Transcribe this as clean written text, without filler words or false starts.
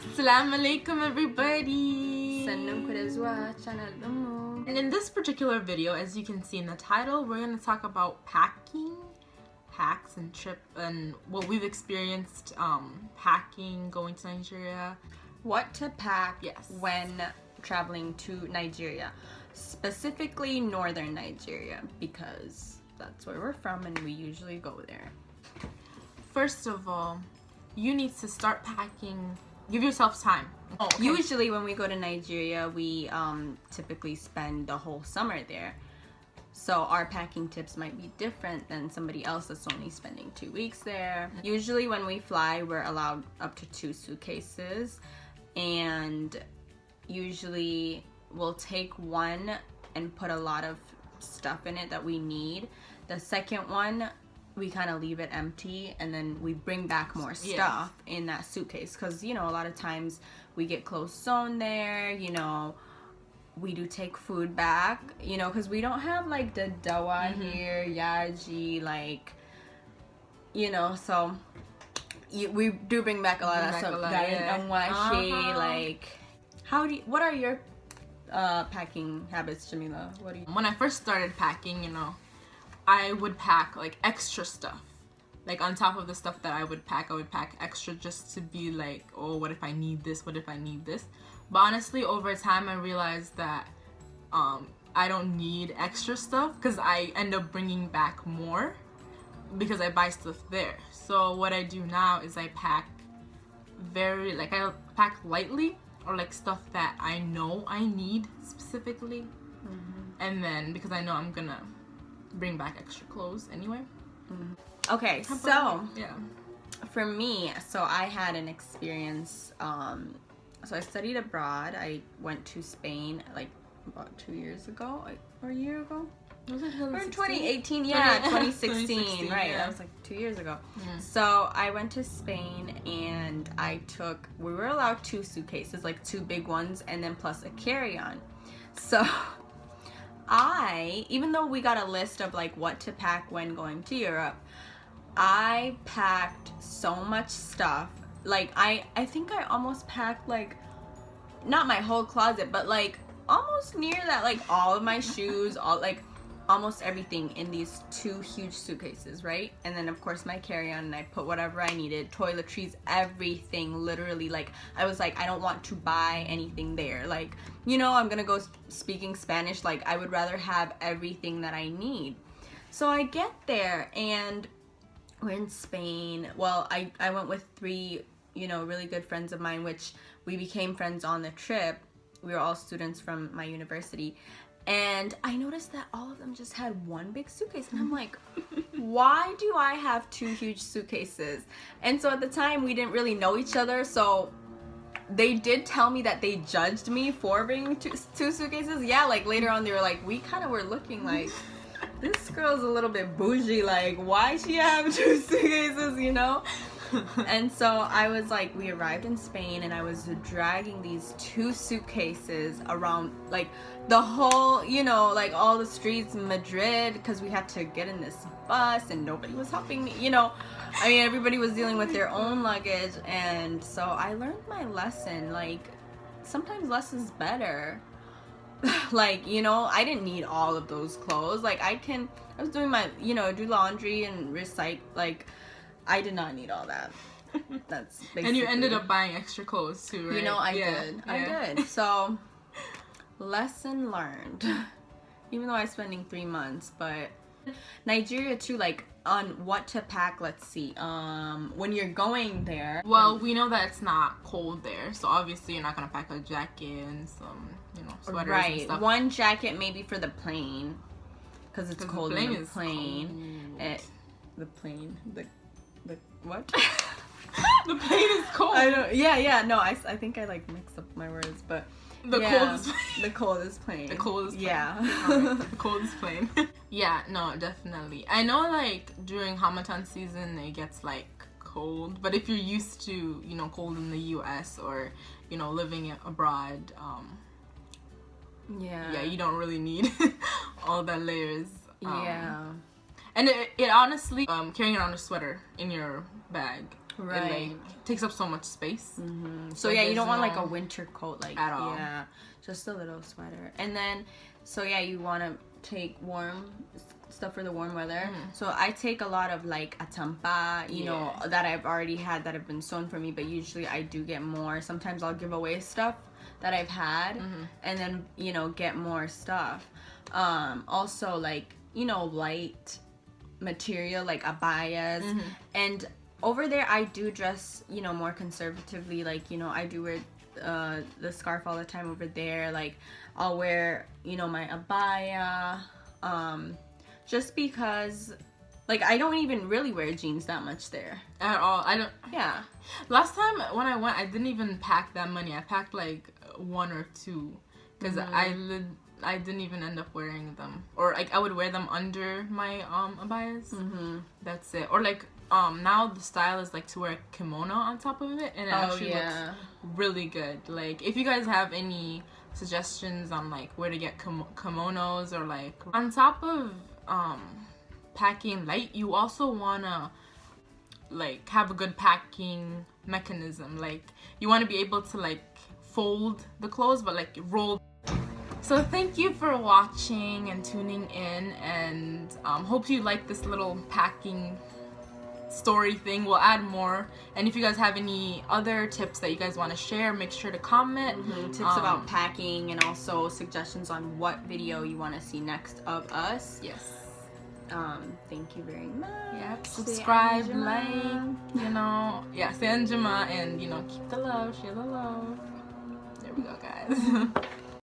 Assalamu alaikum everybody! And in this particular video, as you can see in the title, we're going to talk about packing, hacks and what we've experienced packing, going to Nigeria. What to pack when traveling to Nigeria, specifically northern Nigeria, because that's where we're from and we usually go there. First of all, you need to start packing. Give yourself time. Oh, okay. Usually when we go to Nigeria, we typically spend the whole summer there. So our packing tips might be different than somebody else that's only spending 2 weeks there. Usually when we fly, we're allowed up to 2 suitcases. And usually we'll take one and put a lot of stuff in it that we need. The second one, we kind of leave it empty, and then we bring back more stuff in that suitcase, because you know, a lot of times we get closed zone there, you know, we do take food back, you know, because we don't have like the dawa here, yaji, like, you know, so we do bring back a lot of stuff. Like, what are your packing habits, Jamila? What do you? When I first started packing, you know, I would pack like extra stuff. Like on top of the stuff that I would pack extra just to be like, oh, what if I need this? What if I need this? But honestly, over time, I realized that I don't need extra stuff because I end up bringing back more because I buy stuff there. So what I do now is I pack I pack lightly, or like stuff that I know I need specifically. And then because I know I'm gonna bring back extra clothes anyway. Okay, so for me, so I had an experience. So I studied abroad. I went to Spain like about 2 years ago, or a year ago. Was it or in 2018? Yeah, 2016. Right, yeah. That was like 2 years ago. So I went to Spain and we were allowed 2 suitcases, like 2 big ones, and then plus a carry-on. So even though we got a list of like what to pack when going to Europe, I packed so much stuff. Like I think I almost packed like, not my whole closet, but like almost near that, like all of my shoes, almost everything in these 2 huge suitcases, right? And then of course my carry-on, and I put whatever I needed, toiletries, everything, literally. Like I was like, I don't want to buy anything there, like, you know, I'm gonna go speaking Spanish, like I would rather have everything that I need. So I get there and we're in Spain. Well, I went with 3, you know, really good friends of mine, which we became friends on the trip. We were all students from my university. And I noticed that all of them just had 1 big suitcase. And I'm like, why do I have 2 huge suitcases? And so at the time, we didn't really know each other. So they did tell me that they judged me for bringing 2 suitcases. Yeah, like later on, they were like, we kind of were looking like, this girl's a little bit bougie. Like, why she have 2 suitcases, you know? And so I was like, we arrived in Spain and I was dragging these 2 suitcases around like the whole, you know, like all the streets in Madrid, because we had to get in this bus and nobody was helping me, you know. I mean, everybody was dealing with their own luggage. And so I learned my lesson, like sometimes less is better. Like, you know, I didn't need all of those clothes. Like I was doing my, you know, do laundry and recycle, like I did not need all that. That's basically. And you ended up buying extra clothes too, right? You know, I did. I did. So, lesson learned. Even though I was spending 3 months, but Nigeria too, like on what to pack, let's see. When you're going there. Well, we know that it's not cold there, so obviously you're not gonna pack a jacket and some, you know, sweaters and stuff. 1 jacket maybe for the plane, because it's cold in the plane. The plane. The what? The plane is cold. I don't. Yeah. No, I think I like mixed up my words, but the coldest plane. The coldest plane. The coldest plane. Yeah. Right. The coldest plane. Yeah, no, definitely. I know like during Ramadan season it gets like cold, but if you're used to, you know, cold in the US or, you know, living abroad, yeah, you don't really need all the layers. Yeah. And it honestly, carrying around a sweater in your bag It like takes up so much space. So yeah, you don't want like a winter coat like at all. Yeah, just a little sweater. And then so yeah, you want to take warm stuff for the warm weather. So I take a lot of like atampa, you know, that I've already had that have been sewn for me, but usually I do get more. Sometimes I'll give away stuff that I've had and then, you know, get more stuff. Also like, you know, light material like abayas. And over there I do dress, you know, more conservatively. Like, you know, I do wear the scarf all the time over there. Like I'll wear, you know, my abaya, just because like I don't even really wear jeans that much there at all. I don't. Yeah. Last time when I went, I didn't even pack that many. I packed like 1 or 2 because I didn't even end up wearing them, or like I would wear them under my abayas. That's it. Or like now the style is like to wear a kimono on top of it, and it actually looks really good. Like if you guys have any suggestions on like where to get kimonos, or like on top of packing light, you also wanna like have a good packing mechanism. Like you want to be able to like fold the clothes but like roll. So thank you for watching and tuning in, and hope you like this little packing story thing. We'll add more, and if you guys have any other tips that you guys want to share, make sure to comment. Tips about packing, and also suggestions on what video you want to see next of us. Yes. Thank you very much. Yep. Subscribe, like, you know, say Anjama, and you know, keep the love, share the love. There we go, guys.